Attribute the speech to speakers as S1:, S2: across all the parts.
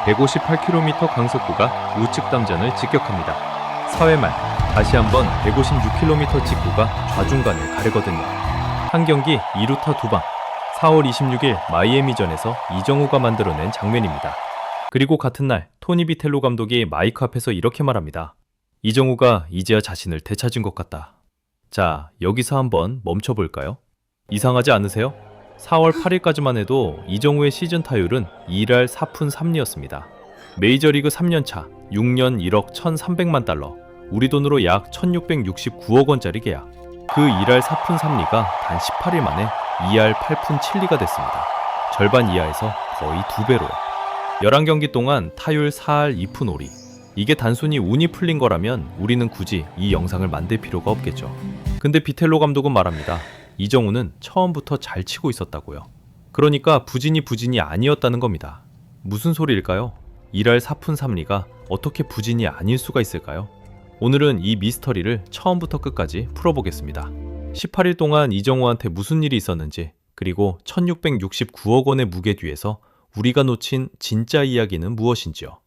S1: 158km 강속구가 우측 담장을 직격합니다. 4회 말 다시 한번 156km 직구가 좌중간을 가르거든요. 한 경기 2루타 2방, 4월 26일 마이애미전에서 이정우가 만들어낸 장면입니다. 그리고 같은 날 토니 비텔로 감독이 마이크 앞에서 이렇게 말합니다. 이정우가 이제야 자신을 되찾은 것 같다. 자, 여기서 한번 멈춰볼까요? 이상하지 않으세요? 4월 8일까지만 해도 이정우의 시즌 타율은 2할 4푼 3리였습니다. 메이저리그 3년차 6년 1억 1,300만 달러, 우리 돈으로 약 1,669억 원짜리 계약. 그 2할 4푼 3리가 단 18일 만에 2할 8푼 7리가 됐습니다. 절반 이하에서 거의 2배로요. 11경기 동안 타율 4할 2푼 5리. 이게 단순히 운이 풀린 거라면 우리는 굳이 이 영상을 만들 필요가 없겠죠. 근데 비텔로 감독은 말합니다. 이정우는 처음부터 잘 치고 있었다고요. 그러니까 부진이 아니었다는 겁니다. 무슨 소리일까요? 1할 4푼 3리가 어떻게 부진이 아닐 수가 있을까요? 오늘은 이 미스터리를 처음부터 끝까지 풀어보겠습니다. 18일 동안 이정우한테 무슨 일이 있었는지, 그리고 1,669억 원의 무게 뒤에서 우리가 놓친 진짜 이야기는 무엇인지요.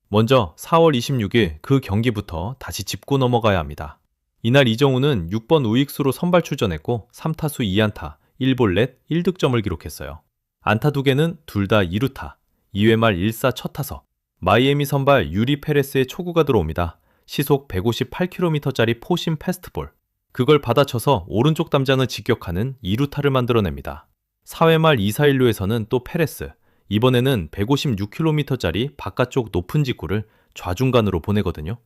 S1: 먼저 4월 26일 그 경기부터 다시 짚고 넘어가야 합니다. 이날 이정우는 6번 우익수로 선발 출전했고 3타수 2안타, 1볼넷 1득점을 기록했어요. 안타 2개는 둘 다 2루타, 2회 말 1사 첫 타석. 마이애미 선발 유리 페레스의 초구가 들어옵니다. 시속 158km짜리 포심 패스트볼. 그걸 받아쳐서 오른쪽 담장을 직격하는 2루타를 만들어냅니다. 4회 말 2사 1루에서는 또 페레스, 이번에는 156km짜리 바깥쪽 높은 직구를 좌중간으로 보내거든요.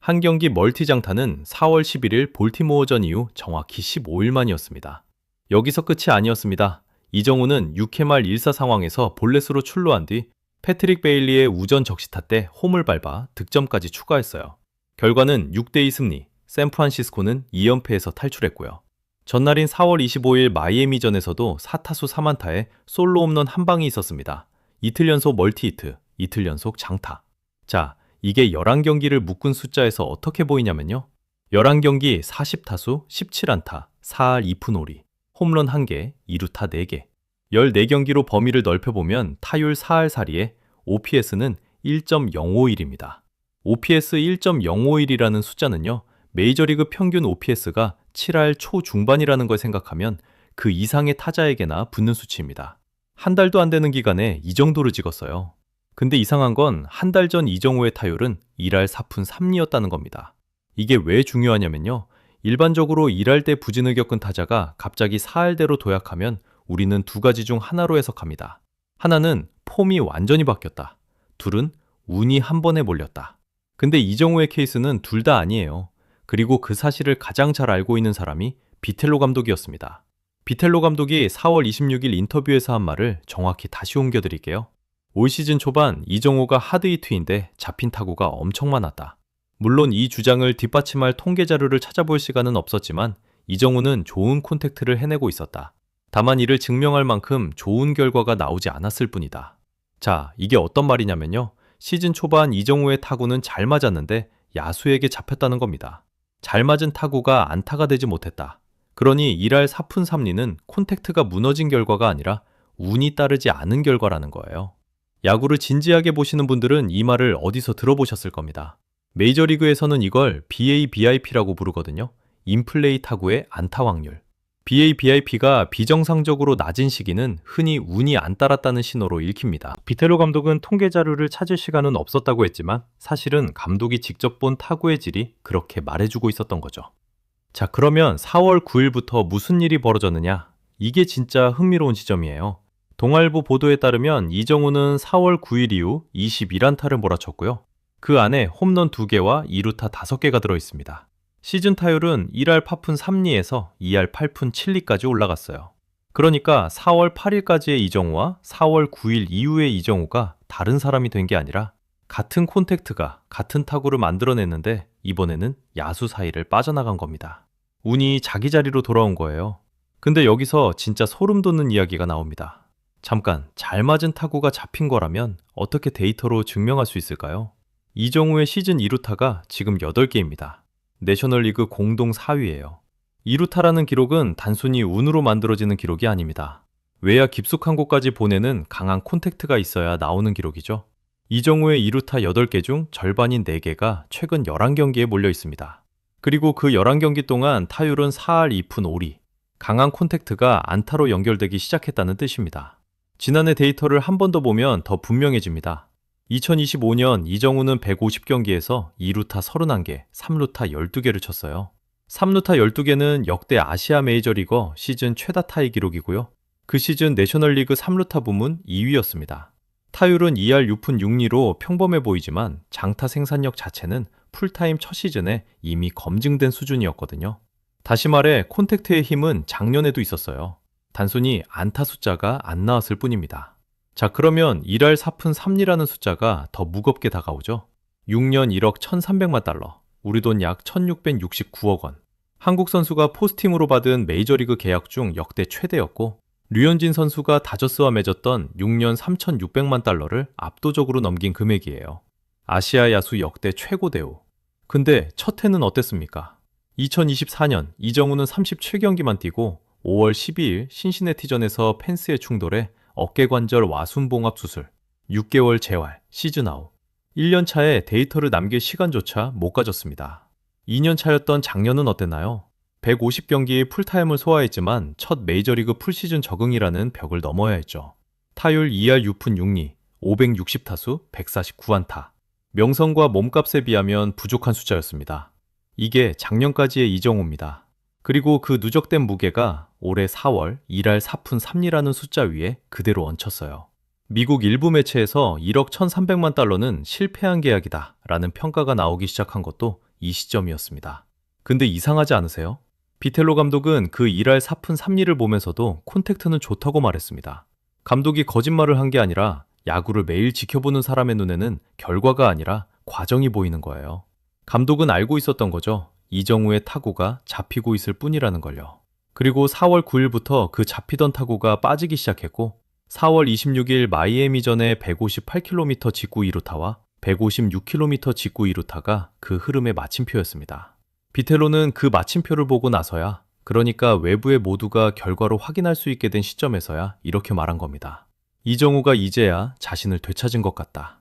S1: 한 경기 멀티 장타는 4월 11일 볼티모어전 이후 정확히 15일 만이었습니다. 여기서 끝이 아니었습니다. 이정우는 6회 말 1사 상황에서 볼넷으로 출루한 뒤 패트릭 베일리의 우전 적시타 때 홈을 밟아 득점까지 추가했어요. 결과는 6대2 승리, 샌프란시스코는 2연패에서 탈출했고요. 전날인 4월 25일 마이애미전에서도 4타수 3안타에 솔로 홈런 한 방이 있었습니다. 이틀 연속 멀티히트, 이틀 연속 장타. 자, 이게 11경기를 묶은 숫자에서 어떻게 보이냐면요. 11경기 40타수 17안타, 4할 2푼 5리, 홈런 1개, 2루타 4개. 14경기로 범위를 넓혀보면 타율 4할 4리에 OPS는 1.051입니다. OPS 1.051이라는 숫자는요, 메이저리그 평균 OPS가 7할 초중반이라는 걸 생각하면 그 이상의 타자에게나 붙는 수치입니다. 한 달도 안 되는 기간에 이 정도를 찍었어요. 근데 이상한 건 한 달 전 이정우의 타율은 1할 4푼 3리였다는 겁니다. 이게 왜 중요하냐면요. 일반적으로 1할 때 부진을 겪은 타자가 갑자기 4할대로 도약하면 우리는 두 가지 중 하나로 해석합니다. 하나는 폼이 완전히 바뀌었다. 둘은 운이 한 번에 몰렸다. 근데 이정우의 케이스는 둘 다 아니에요. 그리고 그 사실을 가장 잘 알고 있는 사람이 비텔로 감독이었습니다. 비텔로 감독이 4월 26일 인터뷰에서 한 말을 정확히 다시 옮겨드릴게요. 올 시즌 초반 이정우가 하드히트인데 잡힌 타구가 엄청 많았다. 물론 이 주장을 뒷받침할 통계 자료를 찾아볼 시간은 없었지만 이정우는 좋은 콘택트를 해내고 있었다. 다만 이를 증명할 만큼 좋은 결과가 나오지 않았을 뿐이다. 자, 이게 어떤 말이냐면요. 시즌 초반 이정우의 타구는 잘 맞았는데 야수에게 잡혔다는 겁니다. 잘 맞은 타구가 안타가 되지 못했다. 그러니 1할 4푼 3리는 콘택트가 무너진 결과가 아니라 운이 따르지 않은 결과라는 거예요. 야구를 진지하게 보시는 분들은 이 말을 어디서 들어보셨을 겁니다. 메이저리그에서는 이걸 BABIP라고 부르거든요. 인플레이 타구의 안타 확률. BABIP가 비정상적으로 낮은 시기는 흔히 운이 안 따랐다는 신호로 읽힙니다. 비텔로 감독은 통계 자료를 찾을 시간은 없었다고 했지만 사실은 감독이 직접 본 타구의 질이 그렇게 말해주고 있었던 거죠. 자, 그러면 4월 9일부터 무슨 일이 벌어졌느냐? 이게 진짜 흥미로운 지점이에요. 동아일보 보도에 따르면 이정우는 4월 9일 이후 21안타를 몰아쳤고요. 그 안에 홈런 2개와 2루타 5개가 들어있습니다. 시즌 타율은 1할 8푼 3리에서 2할 8푼 7리까지 올라갔어요. 그러니까 4월 8일까지의 이정우와 4월 9일 이후의 이정우가 다른 사람이 된 게 아니라 같은 콘택트가 같은 타구를 만들어냈는데 이번에는 야수 사이를 빠져나간 겁니다. 운이 자기 자리로 돌아온 거예요. 근데 여기서 진짜 소름 돋는 이야기가 나옵니다. 잠깐, 잘 맞은 타구가 잡힌 거라면 어떻게 데이터로 증명할 수 있을까요? 이정우의 시즌 2루타가 지금 8개입니다. 내셔널리그 공동 4위예요. 2루타라는 기록은 단순히 운으로 만들어지는 기록이 아닙니다. 외야 깊숙한 곳까지 보내는 강한 콘택트가 있어야 나오는 기록이죠. 이정우의 2루타 8개 중 절반인 4개가 최근 11경기에 몰려 있습니다. 그리고 그 11경기 동안 타율은 4할 2푼 5리, 강한 콘택트가 안타로 연결되기 시작했다는 뜻입니다. 지난해 데이터를 한 번 더 보면 더 분명해집니다. 2025년 이정우는 150경기에서 2루타 31개, 3루타 12개를 쳤어요. 3루타 12개는 역대 아시아 메이저리거 시즌 최다 타의 기록이고요. 그 시즌 내셔널리그 3루타 부문 2위였습니다. 타율은 2할 6푼 6리로 평범해 보이지만 장타 생산력 자체는 풀타임 첫 시즌에 이미 검증된 수준이었거든요. 다시 말해 콘택트의 힘은 작년에도 있었어요. 단순히 안타 숫자가 안 나왔을 뿐입니다. 자, 그러면 1할 4푼 3리라는 숫자가 더 무겁게 다가오죠. 6년 1억 1,300만 달러, 우리 돈 약 1,669억 원. 한국 선수가 포스팅으로 받은 메이저리그 계약 중 역대 최대였고, 류현진 선수가 다저스와 맺었던 6년 3,600만 달러를 압도적으로 넘긴 금액이에요. 아시아 야수 역대 최고 대우. 근데 첫 해는 어땠습니까? 2024년 이정우는 37경기만 뛰고 5월 12일 신시내티전에서 펜스의 충돌에 어깨관절 와순봉합 수술, 6개월 재활, 시즌 아웃. 1년 차에 데이터를 남길 시간조차 못 가졌습니다. 2년 차였던 작년은 어땠나요? 150경기의 풀타임을 소화했지만 첫 메이저리그 풀시즌 적응이라는 벽을 넘어야 했죠. 타율 2할 6푼 6리, 560타수, 149안타. 명성과 몸값에 비하면 부족한 숫자였습니다. 이게 작년까지의 이정우입니다. 그리고 그 누적된 무게가 올해 4월 1할 4푼 3리라는 숫자 위에 그대로 얹혔어요. 미국 일부 매체에서 1억 1,300만 달러는 실패한 계약이다 라는 평가가 나오기 시작한 것도 이 시점이었습니다. 근데 이상하지 않으세요? 비텔로 감독은 그 1할 4푼 3리를 보면서도 콘택트는 좋다고 말했습니다. 감독이 거짓말을 한 게 아니라 야구를 매일 지켜보는 사람의 눈에는 결과가 아니라 과정이 보이는 거예요. 감독은 알고 있었던 거죠. 이정우의 타구가 잡히고 있을 뿐이라는 걸요. 그리고 4월 9일부터 그 잡히던 타구가 빠지기 시작했고 4월 26일 마이애미전의 158km 직구 2루타와 156km 직구 2루타가 그 흐름의 마침표였습니다. 비텔로는 그 마침표를 보고 나서야, 그러니까 외부의 모두가 결과로 확인할 수 있게 된 시점에서야 이렇게 말한 겁니다. 이정우가 이제야 자신을 되찾은 것 같다.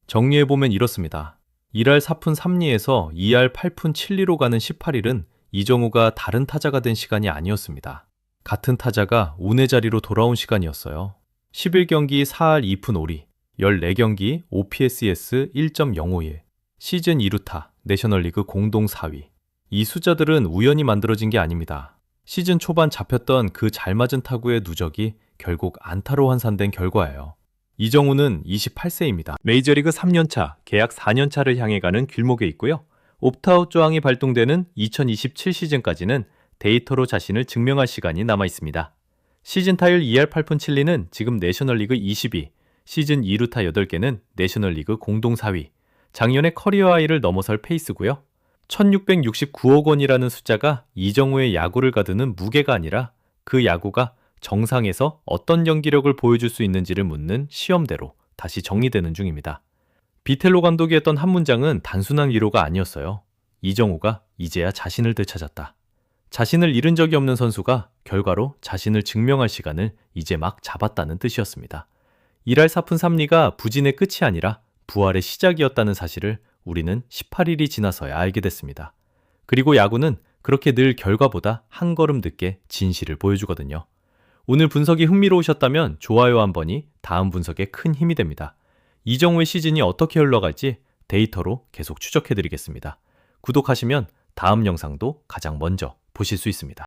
S1: 정리해보면 이렇습니다. 1할 4푼 3리에서 2할 8푼 7리로 가는 18일은 이정우가 다른 타자가 된 시간이 아니었습니다. 같은 타자가 운의 자리로 돌아온 시간이었어요. 11경기 4할 2푼 5리, 14경기 OPSS 1.051, 시즌 2루타, 내셔널리그 공동 4위. 이 숫자들은 우연히 만들어진 게 아닙니다. 시즌 초반 잡혔던 그 잘 맞은 타구의 누적이 결국 안타로 환산된 결과예요. 이정우는 28세입니다. 메이저리그 3년차, 계약 4년차를 향해 가는 길목에 있고요. 옵트아웃 조항이 발동되는 2027 시즌까지는 데이터로 자신을 증명할 시간이 남아 있습니다. 시즌 타율 2할 8푼 7리는 지금 내셔널리그 20위, 시즌 2루타 8개는 내셔널리그 공동 4위, 작년의 커리어 하이를 넘어설 페이스고요. 1,669억 원이라는 숫자가 이정우의 야구를 가두는 무게가 아니라 그 야구가 정상에서 어떤 연기력을 보여줄 수 있는지를 묻는 시험대로 다시 정리되는 중입니다. 비텔로 감독이 했던 한 문장은 단순한 위로가 아니었어요. 이정우가 이제야 자신을 되찾았다. 자신을 잃은 적이 없는 선수가 결과로 자신을 증명할 시간을 이제 막 잡았다는 뜻이었습니다. 1할 4푼 3리가 부진의 끝이 아니라 부활의 시작이었다는 사실을 우리는 18일이 지나서야 알게 됐습니다. 그리고 야구는 그렇게 늘 결과보다 한 걸음 늦게 진실을 보여주거든요. 오늘 분석이 흥미로우셨다면 좋아요 한 번이 다음 분석에 큰 힘이 됩니다. 이정우의 시즌이 어떻게 흘러갈지 데이터로 계속 추적해드리겠습니다. 구독하시면 다음 영상도 가장 먼저 보실 수 있습니다.